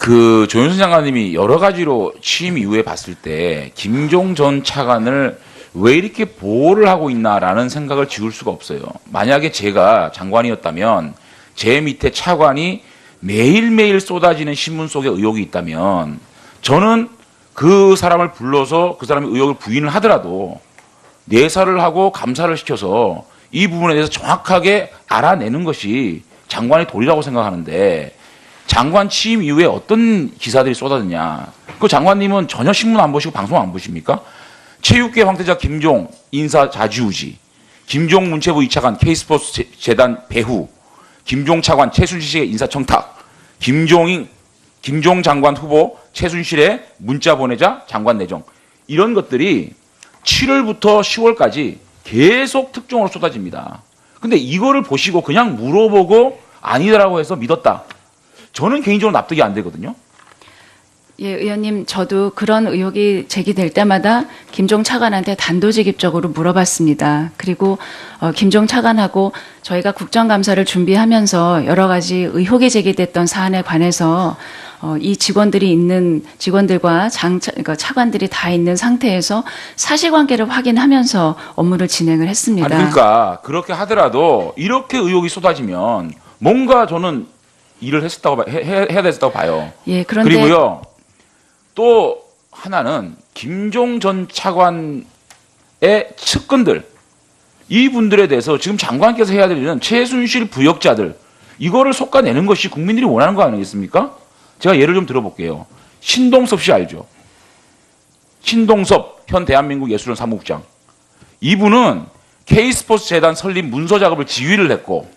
그 조윤선 장관님이 여러 가지로 취임 이후에 봤을 때 김종 전 차관을 왜 이렇게 보호를 하고 있나라는 생각을 지울 수가 없어요. 만약에 제가 장관이었다면 제 밑에 차관이 매일매일 쏟아지는 신문 속에 의혹이 있다면 저는 그 사람을 불러서 그 사람의 의혹을 부인을 하더라도 내사를 하고 감사를 시켜서 이 부분에 대해서 정확하게 알아내는 것이 장관의 도리라고 생각하는데 장관 취임 이후에 어떤 기사들이 쏟아졌냐. 그 장관님은 전혀 신문 안 보시고 방송 안 보십니까? 체육계 황태자 김종 인사 자주우지, 김종 문체부 2차관 K스포츠 재단 배후, 김종 차관 최순실의 인사 청탁, 김종 장관 후보 최순실의 문자 보내자 장관 내정, 이런 것들이 7월부터 10월까지 계속 특종으로 쏟아집니다. 근데 이거를 보시고 그냥 물어보고 아니라고 해서 믿었다. 저는 개인적으로 납득이 안 되거든요. 예, 의원님, 저도 그런 의혹이 제기될 때마다 김종 차관한테 단도직입적으로 물어봤습니다. 그리고 김종 차관하고 저희가 국정감사를 준비하면서 여러 가지 의혹이 제기됐던 사안에 관해서 이 직원들과 그러니까 차관들이 다 있는 상태에서 사실관계를 확인하면서 업무를 진행을 했습니다. 아니, 그러니까 그렇게 하더라도 이렇게 의혹이 쏟아지면 뭔가 저는 일을 해야 됐었다고 봐요. 예, 그런데 그리고요. 또 하나는 김종 전 차관의 측근들, 이분들에 대해서 지금 장관께서 해야 될 일은 최순실 부역자들, 이거를 솎아내는 것이 국민들이 원하는 거 아니겠습니까? 제가 예를 좀 들어볼게요. 신동섭 씨 알죠? 신동섭 현 대한민국 예술원 사무국장. 이분은 K스포츠 재단 설립 문서 작업을 지휘를 했고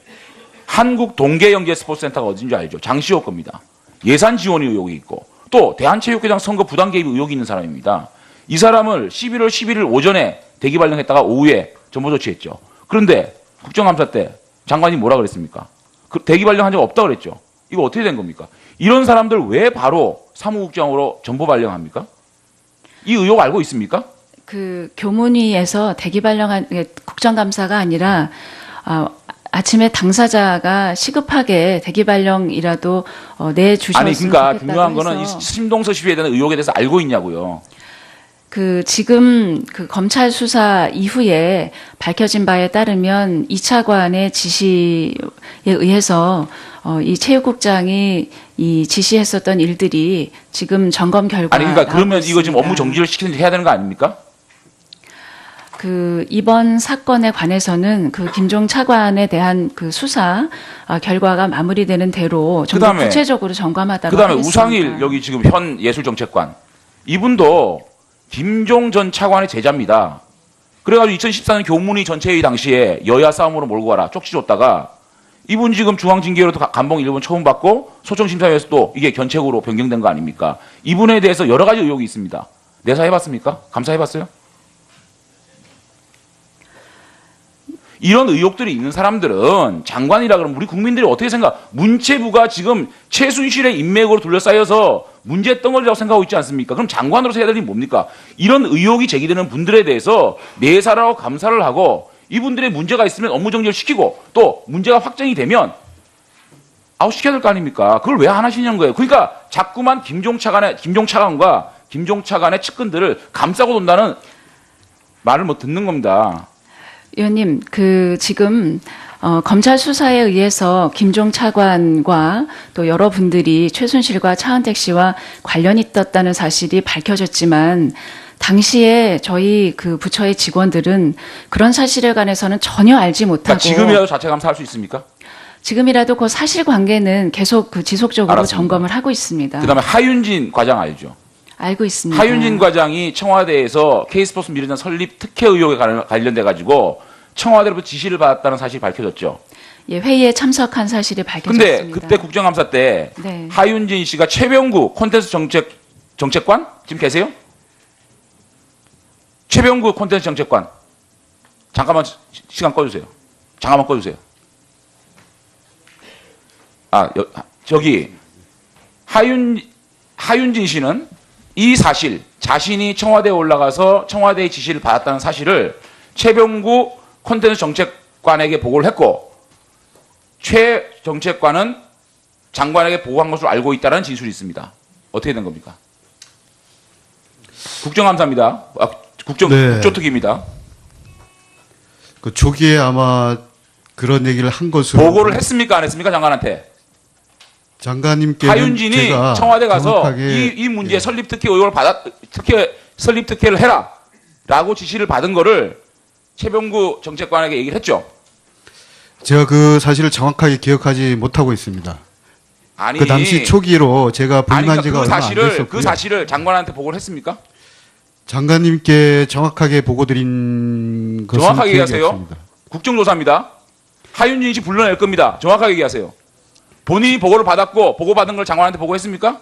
한국 동계영재스포츠센터가 어딘지 알죠? 장시호 겁니다. 예산 지원 의혹이 있고 또 대한체육회장 선거 부당 개입 의혹이 있는 사람입니다. 이 사람을 11월 11일 오전에 대기 발령했다가 오후에 전보 조치했죠. 그런데 국정감사 때 장관이 뭐라 그랬습니까? 대기 발령한 적 없다고 그랬죠. 이거 어떻게 된 겁니까? 이런 사람들 왜 바로 사무국장으로 전보 발령합니까? 이 의혹 알고 있습니까? 그 교문위에서 대기 발령한 국정감사가 아니라 아침에 당사자가 시급하게 대기 발령이라도 내주셨으면 아니 그러니까 좋겠다고 중요한 거는 이 해서 신동섭 씨에 대한 의혹에 대해서 알고 있냐고요. 지금 검찰 수사 이후에 밝혀진 바에 따르면 이 차관의 지시에 의해서 이 체육국장이 이 지시했었던 일들이 지금 점검 결과 아니 그러니까 그러면 나오고 이거 지금 업무 있습니다. 정지를 해야 되는 거 아닙니까? 이번 사건에 관해서는 김종 차관에 대한 수사 결과가 마무리되는 대로 좀 더 구체적으로 점검하도록 그다음에 하겠습니다. 우상일 여기 지금 현 예술정책관 이분도 김종 전 차관의 제자입니다. 그래가지고 2014년 교문위 전체회의 당시에 여야 싸움으로 몰고 가라 쪽지 줬다가 이분 지금 중앙징계로도 감봉 1번 처음 받고 소청심사위에서 또 이게 견책으로 변경된 거 아닙니까? 이분에 대해서 여러 가지 의혹이 있습니다. 내사해봤습니까? 감사해봤어요? 이런 의혹들이 있는 사람들은 장관이라 그러면 우리 국민들이 어떻게 생각? 문체부가 지금 최순실의 인맥으로 둘러싸여서 문제 덩어리라고 생각하고 있지 않습니까? 그럼 장관으로서 해야 될 일이 뭡니까? 이런 의혹이 제기되는 분들에 대해서 내사를 하고 감사를 하고 이분들의 문제가 있으면 업무 정지를 시키고 또 문제가 확정이 되면 아웃시켜야 될 거 아닙니까? 그걸 왜 안 하시냐는 거예요. 그러니까 자꾸만 김종 차관과 김종 차관의 측근들을 감싸고 돈다는 말을 뭐 듣는 겁니다. 의원님, 지금 검찰 수사에 의해서 김종 차관과 또 여러분들이 최순실과 차은택 씨와 관련이 있었다는 사실이 밝혀졌지만 당시에 저희 부처의 직원들은 그런 사실에 관해서는 전혀 알지 못하고 그러니까 지금이라도 자체 감사할 수 있습니까? 지금이라도 그 사실관계는 계속 지속적으로 알았습니다. 점검을 하고 있습니다. 그다음에 하윤진 과장 알죠? 알고 있습니다. 하윤진 과장이 청와대에서 K스포츠 미르전 설립 특혜 의혹에 관련돼 가지고 청와대로부터 지시를 받았다는 사실이 밝혀졌죠. 예, 회의에 참석한 사실이 밝혀졌습니다. 근데 그때 국정감사 때 네. 하윤진 씨가 최병구 콘텐츠 정책관 지금 계세요? 최병구 콘텐츠 정책관 잠깐만 시간 꺼주세요. 잠깐만 꺼주세요. 저기 하윤진 씨는 이 사실 자신이 청와대에 올라가서 청와대의 지시를 받았다는 사실을 최병구 콘텐츠 정책관에게 보고를 했고 최 정책관은 장관에게 보고한 것으로 알고 있다는 진술이 있습니다. 어떻게 된 겁니까? 국정감사입니다. 네. 국조특위입니다. 그 초기에 아마 그런 얘기를 한 것으로 보고를 했습니까? 안 했습니까? 장관한테. 장관님께는 하윤진이 제가 청와대 가서 정확하게 이 문제에 설립특혜 의혹을 설립특혜를 해라라고 지시를 받은 거를 최병구 정책관에게 얘기를 했죠. 제가 그 사실을 정확하게 기억하지 못하고 있습니다. 아니 그 당시 초기로 제가 아니 부임한 그러니까 지가 얼마 안 됐었고요. 그 사실을 장관한테 보고를 했습니까? 장관님께 정확하게 보고 드린 것은 정확하게 기억이 얘기하세요. 없습니다. 국정조사입니다. 하윤진 씨 불러낼 겁니다. 정확하게 얘기하세요. 본인이 보고를 받았고 보고받은 걸 장관한테 보고했습니까?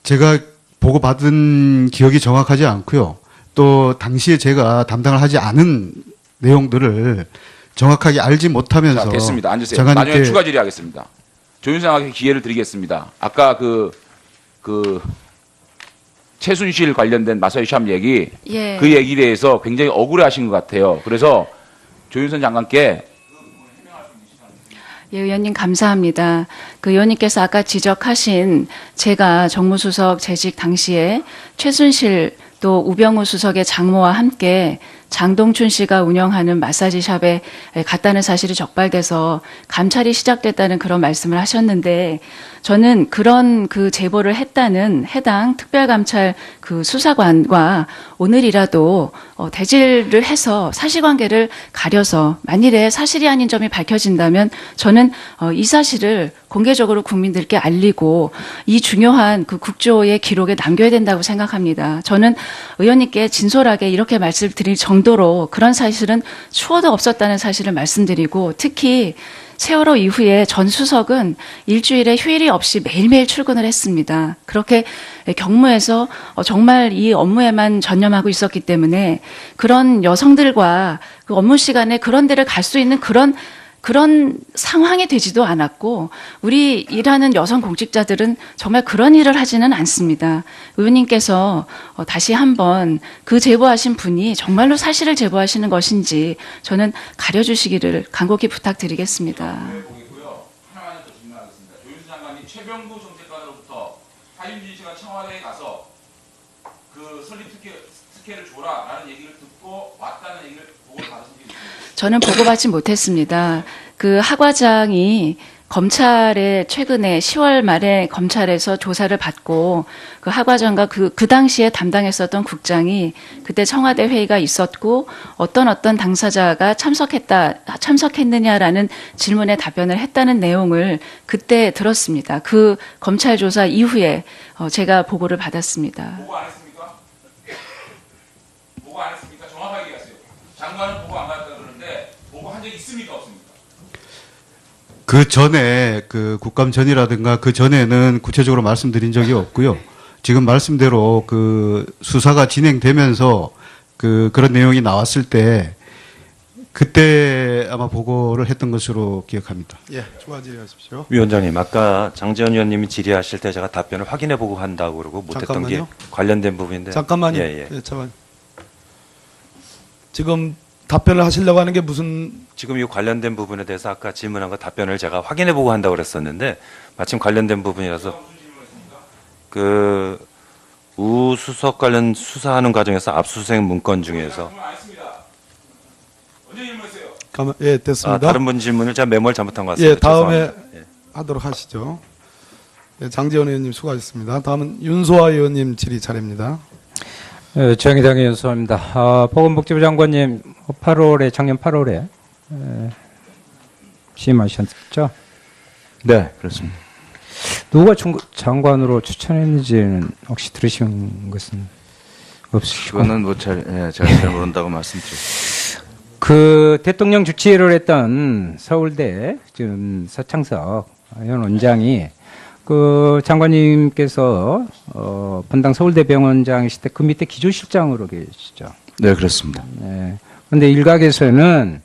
제가 보고받은 기억이 정확하지 않고요. 또 당시에 제가 담당을 하지 않은 내용들을 정확하게 알지 못하면서 자, 됐습니다. 앉으세요. 장관님께 나중에 추가 질의하겠습니다. 조윤상에게 기회를 드리겠습니다. 아까 그 최순실 관련된 마사회 샵 얘기 예. 그 얘기에 대해서 굉장히 억울해하신 것 같아요. 그래서 조윤선 장관께 예, 의원님 감사합니다. 그 의원님께서 아까 지적하신 제가 정무수석 재직 당시에 최순실 또 우병우 수석의 장모와 함께 장동춘 씨가 운영하는 마사지 샵에 갔다는 사실이 적발돼서 감찰이 시작됐다는 그런 말씀을 하셨는데 저는 그런 그 제보를 했다는 해당 특별감찰 그 수사관과 오늘이라도 대질을 해서 사실관계를 가려서 만일에 사실이 아닌 점이 밝혀진다면 저는 이 사실을 공개적으로 국민들께 알리고 이 중요한 그 국조의 기록에 남겨야 된다고 생각합니다. 저는 의원님께 진솔하게 이렇게 말씀드릴 정도로 그런 사실은 추호도 없었다는 사실을 말씀드리고 특히 세월호 이후에 전 수석은 일주일에 휴일이 없이 매일매일 출근을 했습니다. 그렇게 경무에서 정말 이 업무에만 전념하고 있었기 때문에 그런 여성들과 그 업무 시간에 그런 데를 갈 수 있는 그런 상황이 되지도 않았고 우리 일하는 여성 공직자들은 정말 그런 일을 하지는 않습니다. 의원님께서 다시 한번 그 제보하신 분이 정말로 사실을 제보하시는 것인지 저는 가려주시기를 간곡히 부탁드리겠습니다. 보이고요. 하나만 더 질문하겠습니다. 조윤선 장관님 최병구 정책관으로부터 하윤진 씨가 청와대에 가서 그 설립특혜를 줘라라는 얘기를 듣고 왔다는 얘기를 보고를 받으신 게 있습니다. 저는 보고받지 못했습니다. 그 하 과장이 검찰에 최근에 10월 말에 검찰에서 조사를 받고 그 하 과장과 그 당시에 담당했었던 국장이 그때 청와대 회의가 있었고 어떤 당사자가 참석했느냐라는 질문에 답변을 했다는 내용을 그때 들었습니다. 그 검찰 조사 이후에 제가 보고를 받았습니다. 보고 안 했습니까? 보고 안 했습니까? 정확하게 얘기하세요. 장관은 보고 안 받았다 그러는데 보고 한 적이 있습니까? 없습니까? 그 전에 그 국감 전이라든가 그 전에는 구체적으로 말씀드린 적이 없고요. 지금 말씀대로 그 수사가 진행되면서 그런 내용이 나왔을 때 그때 아마 보고를 했던 것으로 기억합니다. 예, 추가 질의하십시오. 위원장님, 아까 장재원 의원님이 질의하실 때 제가 답변을 확인해 보고 한다고 그러고 못했던 게 잠깐만요. 관련된 부분인데. 잠깐만요. 예, 예. 잠깐. 지금 답변을 하시려고 하는 게 무슨 지금 이 관련된 부분에 대해서 아까 질문한 거 답변을 제가 확인해 보고 한다고 그랬었는데 마침 관련된 부분이라서 그 우 수석 관련 수사하는 과정에서 압수수색 문건 중에서 질문 안 했습니다. 언제 질문했어요? 예, 됐습니다. 다른 분 질문을 제가 메모를 잘못한 것 같습니다. 예, 다음에 죄송합니다. 예. 하도록 하시죠. 예, 장재원 의원님 수고하셨습니다. 다음은 윤소아 의원님 질의 차례입니다. 정의당의 윤소아입니다. 보건복지부 장관님 작년 8월에 취임하셨죠? 네, 그렇습니다. 누가 장관으로 추천했는지는 혹시 들으신 것은 없으시고? 그거는 제가 잘 모른다고 말씀드렸습니다. 그 대통령 주치의를 했던 서울대 지금 서창석 현 원장이 그 장관님께서 분당 서울대병원장이실 때 그 밑에 기조실장으로 계시죠. 네, 그렇습니다. 네. 근데 일각에서는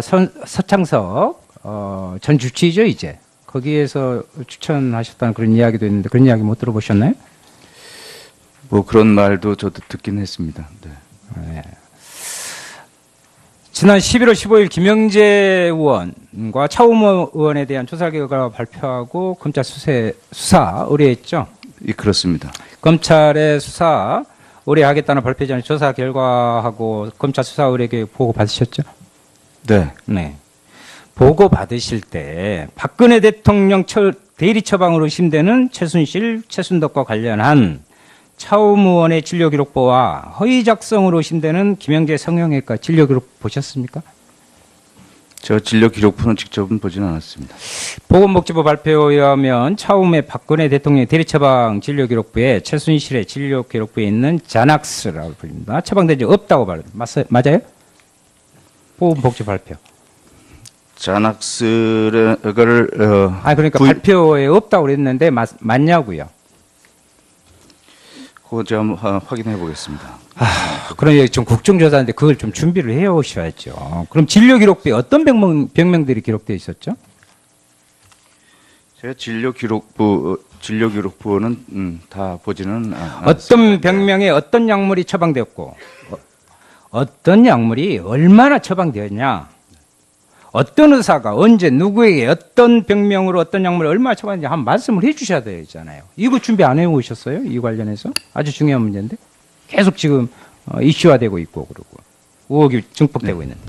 서창석 전 주치의죠 이제 거기에서 추천하셨다는 그런 이야기도 있는데 그런 이야기 못 들어보셨나요? 뭐 그런 말도 저도 듣긴 했습니다. 네. 네. 지난 11월 15일 김영재 의원과 차우모 의원에 대한 조사 결과 발표하고 검찰 수사 의뢰했죠. 예, 그렇습니다. 검찰의 수사 의뢰하겠다는 발표 전에 조사 결과하고 검찰 수사 의뢰 보고 받으셨죠? 네. 네. 보고 받으실 때 박근혜 대통령 대리 처방으로 의심되는 최순실, 최순덕과 관련한 차움 의원의 진료기록부와 허위 작성으로 의심되는 김영재 성형외과 진료기록 보셨습니까? 저 진료 기록부는 직접은 보진 않았습니다. 보건복지부 발표에 의하면 차움의 박근혜 대통령 대리 처방 진료기록부에 최순실의 진료기록부에 있는 자낙스라고 불립니다. 처방된 적 없다고 말합니다. 맞아요? 보건복지부 발표. 자낙스를 그러니까 발표에 없다고 그랬는데 맞냐고요? 그거 제가 한번 확인해 보겠습니다. 그럼 여기 좀 국정조사인데 그걸 좀 준비를 해 오셔야죠. 그럼 진료기록부에 어떤 병명들이 기록되어 있었죠? 제가 진료 기록부는 다 보지는 어떤 병명에 어떤 약물이 처방되었고 어떤 약물이 얼마나 처방되었냐, 어떤 의사가 언제 누구에게 어떤 병명으로 어떤 약물을 얼마나 처방했는지 한번 말씀을 해 주셔야 되잖아요. 이거 준비 안 해 오셨어요? 이 관련해서 아주 중요한 문제인데 계속 지금 이슈화되고 있고 그러고 의혹이 증폭되고 있는데.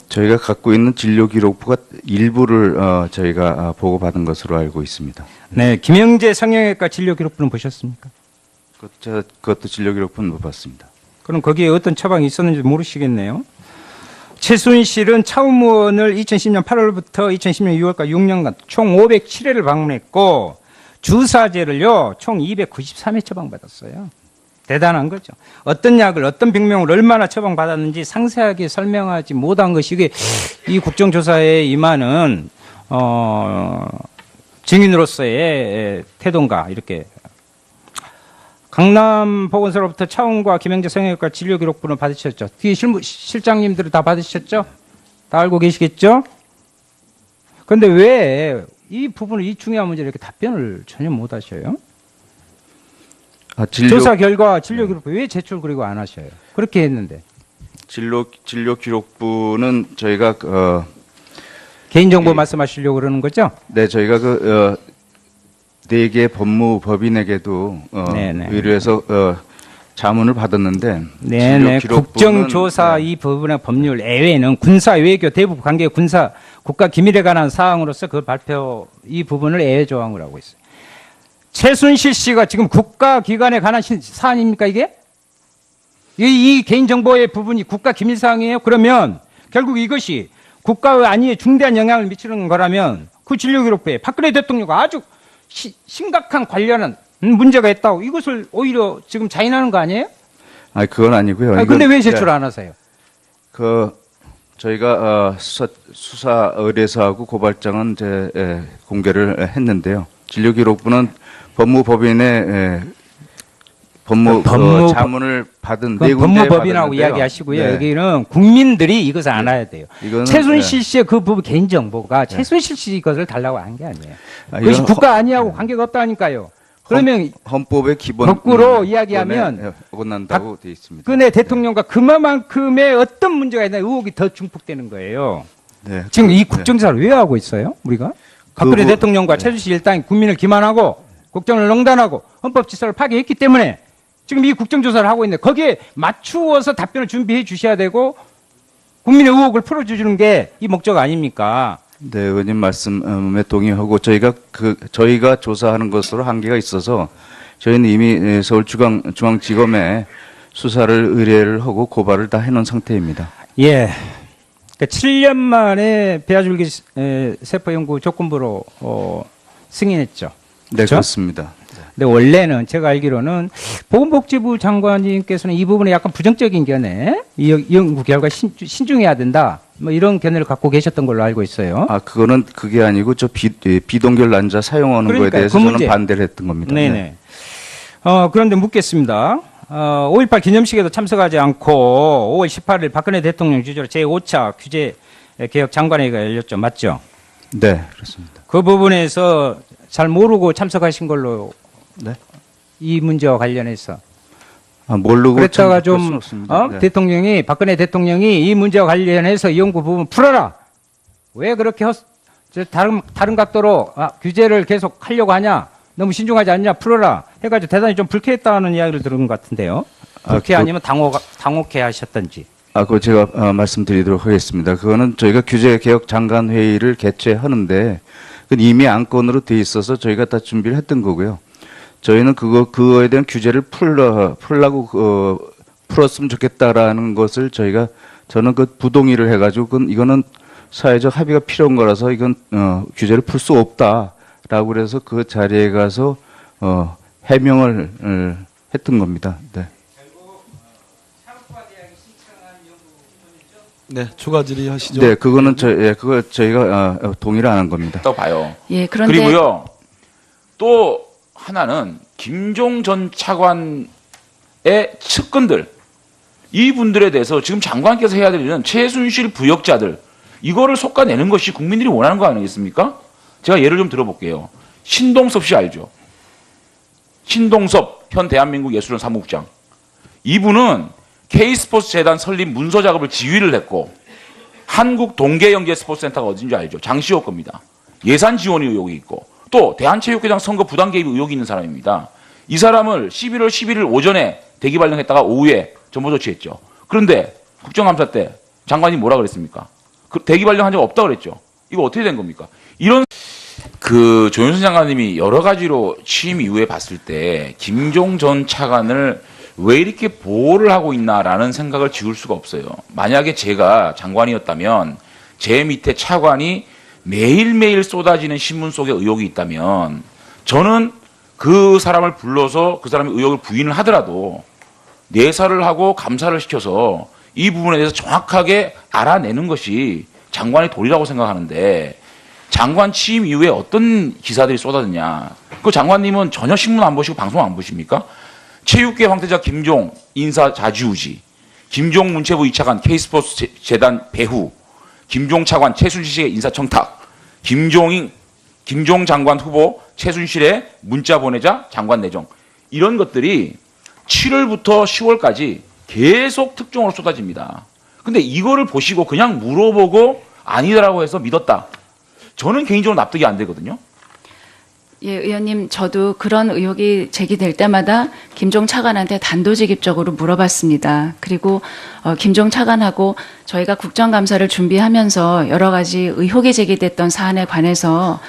저희가 갖고 있는 진료 기록부가 일부를 저희가 보고받은 것으로 알고 있습니다. 네, 김영재 성형외과 진료기록부는 보셨습니까? 그것도 진료 기록부는 못 봤습니다. 그럼 거기에 어떤 처방이 있었는지 모르시겠네요. 최순실은 차움 의원을 2010년 8월부터 2010년 6월까지 6년간 총 507회를 방문했고 주사제를요 총 293회 처방받았어요. 대단한 거죠. 어떤 약을 어떤 병명을 얼마나 처방받았는지 상세하게 설명하지 못한 것이 이게 이 국정조사에 임하는 증인으로서의 태도인가 이렇게. 강남보건소로부터 차움과 김영재 성형외과 진료기록부는 받으셨죠? 뒤에 실장님들은 다 받으셨죠? 다 알고 계시겠죠? 그런데 왜 이 부분을 이 중요한 문제를 이렇게 답변을 전혀 못 하셔요? 조사 결과 진료기록부 왜 제출 그리고 안 하셔요? 그렇게 했는데. 진료 기록부는 저희가 개인정보 말씀하시려고 그러는 거죠? 네, 저희가 네 개 법무법인에게도 의뢰해서 자문을 받았는데 네네. 국정조사 이 부분의 법률 예외는 군사 외교 대북 관계 군사 국가 기밀에 관한 사항으로서 그 발표 이 부분을 예외 조항으로 하고 있어요. 최순실 씨가 지금 국가기관에 관한 사안입니까 이게? 이 개인정보의 부분이 국가기밀사항이에요? 그러면 결국 이것이 국가의 안위에 중대한 영향을 미치는 거라면 그 진료기록부에 박근혜 대통령과 아주 심각한 관련한 문제가 있다고 이것을 오히려 지금 자인하는 거 아니에요? 아니 그건 아니고요. 근데 왜 제출 안 하세요? 저희가 수사 의뢰서하고 고발장은 공개를 했는데요. 진료기록부는 법무법인의 자문을 받은 네 군데 법무법인하고 이야기하시고요. 네. 여기는 국민들이 이것을 알아야 돼요. 최순실 씨의 그 부분 개인정보가 최순실 씨 것을 달라고 한 게 아니에요. 그것이 국가 안위하고 관계가 없다니까요. 그러면 헌법의 기본 거꾸로 이야기하면 어긋난다고 되어 있습니다. 박근혜 대통령과 그만큼의 어떤 문제가 있나 의혹이 더 증폭되는 거예요. 네. 지금 이 국정조사를 왜 하고 있어요? 우리가 박근혜 대통령과 최순실 일당이 국민을 기만하고 국정을 농단하고 헌법 질서를 파괴했기 때문에 지금 이 국정조사를 하고 있는데 거기에 맞추어서 답변을 준비해 주셔야 되고 국민의 의혹을 풀어주시는 게 이 목적 아닙니까? 네, 의원님 말씀에 동의하고 저희가 조사하는 것으로 한계가 있어서 저희는 이미 서울중앙지검에 수사를 의뢰를 하고 고발을 다 해놓은 상태입니다. 예. 그러니까 7년 만에 배아줄기 세포연구 조건부로 승인했죠. 네, 그렇죠? 그렇습니다. 근데 원래는 제가 알기로는 보건복지부 장관님께서는 이 부분에 약간 부정적인 견해, 이 연구 결과 신중해야 된다, 뭐 이런 견해를 갖고 계셨던 걸로 알고 있어요. 그게 아니고 비동결 난자 사용하는 거에 대해서 저는 반대를 했던 겁니다. 네네. 네. 그런데 묻겠습니다. 5.18 기념식에도 참석하지 않고 5월 18일 박근혜 대통령 주재로 제5차 규제 개혁 장관회의가 열렸죠. 맞죠? 네, 그렇습니다. 그 부분에서 잘 모르고 참석하신 걸로 네. 이 문제와 관련해서 모르고 그랬다가 참 그럴 수는 좀 없습니다. 네. 대통령이 박근혜 대통령이 이 문제와 관련해서 이 연구 부분 풀어라. 왜 그렇게 다른 각도로 규제를 계속 하려고 하냐? 너무 신중하지 않냐? 풀어라. 해가지고 대단히 좀 불쾌했다는 이야기를 들은 것 같은데요. 불쾌 아니면 당혹해 하셨던지. 그거 제가 말씀드리도록 하겠습니다. 그거는 저희가 규제개혁 장관회의를 개최하는데 그건 이미 안건으로 돼 있어서 저희가 다 준비를 했던 거고요. 저희는 그거에 대한 규제를 풀라고 풀었으면 좋겠다라는 것을 저는 그 부동의를 해가지고 이거는 사회적 합의가 필요한 거라서 이건 규제를 풀 수 없다라고 그래서 그 자리에 가서 해명을 했던 겁니다. 네. 네, 추가 질의하시죠. 네, 그거는 그거 저희가 동의를 안 한 겁니다. 또 봐요. 예, 그런데 그리고요, 또 하나는 김종 전 차관의 측근들, 이분들에 대해서 지금 장관께서 해야 될 일은 최순실 부역자들, 이거를 솎아내는 것이 국민들이 원하는 거 아니겠습니까? 제가 예를 좀 들어볼게요. 신동섭 씨 알죠? 신동섭 현 대한민국 예술원 사무국장. 이분은 K스포츠 재단 설립 문서 작업을 지휘를 했고, 한국 동계영재스포츠센터가 어딘지 알죠? 장시호 겁니다. 예산 지원 의혹이 있고, 또 대한체육회장 선거 부당 개입 의혹이 있는 사람입니다. 이 사람을 11월 11일 오전에 대기 발령했다가 오후에 전보 조치했죠. 그런데 국정감사 때 장관이 뭐라 그랬습니까? 대기 발령한 적 없다고 그랬죠. 이거 어떻게 된 겁니까? 이런 조윤선 장관님이 여러 가지로 취임 이후에 봤을 때 김종 전 차관을 왜 이렇게 보호를 하고 있나라는 생각을 지울 수가 없어요. 만약에 제가 장관이었다면 제 밑에 차관이 매일매일 쏟아지는 신문 속에 의혹이 있다면 저는 그 사람을 불러서 그 사람의 의혹을 부인을 하더라도 내사를 하고 감사를 시켜서 이 부분에 대해서 정확하게 알아내는 것이 장관의 도리라고 생각하는데 장관 취임 이후에 어떤 기사들이 쏟아졌냐. 그 장관님은 전혀 신문 안 보시고 방송 안 보십니까? 체육계 황태자 김종 인사 자주우지, 김종 문체부 2차관 K스포츠 재단 배후, 김종 차관 최순실의 인사 청탁, 김종 장관 후보 최순실의 문자 보내자 장관 내정, 이런 것들이 7월부터 10월까지 계속 특종으로 쏟아집니다. 근데 이거를 보시고 그냥 물어보고 아니더라고 해서 믿었다. 저는 개인적으로 납득이 안 되거든요. 예, 의원님, 저도 그런 의혹이 제기될 때마다 김종 차관한테 단도직입적으로 물어봤습니다. 그리고 김종 차관하고 저희가 국정감사를 준비하면서 여러 가지 의혹이 제기됐던 사안에 관해서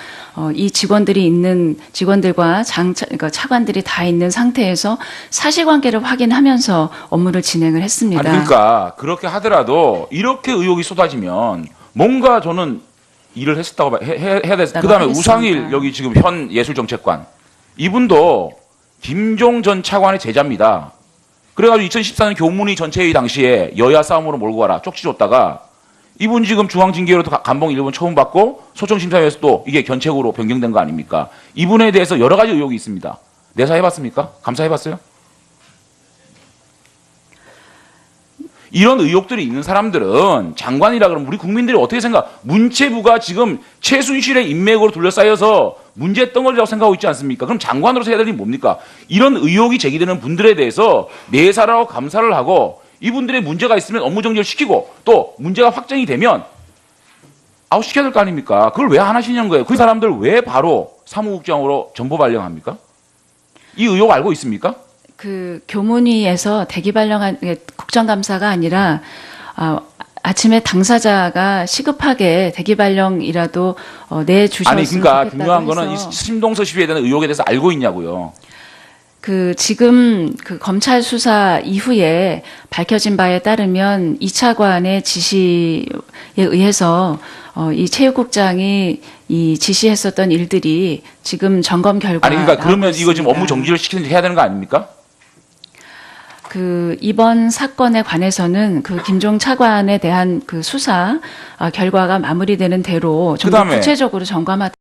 이 직원들과 그러니까 차관들이 다 있는 상태에서 사실관계를 확인하면서 업무를 진행을 했습니다. 아니, 그러니까 그렇게 하더라도 이렇게 의혹이 쏟아지면 뭔가 저는 일을 했었다고 해야 돼. 그다음에 우상일 여기 지금 현 예술정책관, 이분도 김종 전 차관의 제자입니다. 그래가지고 2014년 교문위 전체회의 당시에 여야 싸움으로 몰고 가라 쪽지 줬다가 이분 지금 중앙징계로도 감봉 1분 처음 받고 소청심사위에서도 이게 견책으로 변경된 거 아닙니까? 이분에 대해서 여러 가지 의혹이 있습니다. 내사 해봤습니까? 감사 해봤어요? 이런 의혹들이 있는 사람들은 장관이라 그러면 우리 국민들이 어떻게 생각? 문체부가 지금 최순실의 인맥으로 둘러싸여서 문제 덩어리라고 생각하고 있지 않습니까? 그럼 장관으로서 해야 될 일이 뭡니까? 이런 의혹이 제기되는 분들에 대해서 내사를 하고 감사를 하고 이분들의 문제가 있으면 업무 정지를 시키고 또 문제가 확정이 되면 아웃시켜야 될 거 아닙니까? 그걸 왜 안 하시냐는 거예요. 그 사람들 왜 바로 사무국장으로 전보 발령합니까? 이 의혹 알고 있습니까? 그 교문위에서 대기 발령한 국정감사가 아니라 아침에 당사자가 시급하게 대기 발령이라도 내주셨으면 아니 그러니까 좋겠다고 중요한 거는 이 해서 신동서 씨에 대한 의혹에 대해서 알고 있냐고요. 지금 검찰 수사 이후에 밝혀진 바에 따르면 이 차관의 지시에 의해서 이 체육국장이 이 지시했었던 일들이 지금 점검 결과 아니 그러니까 그러면 나오고 이거 지금 업무 있습니다. 정지를 시키는 해야 되는 거 아닙니까? 이번 사건에 관해서는 김종 차관에 대한 수사 결과가 마무리되는 대로 좀 더 그다음에 구체적으로 점검하다.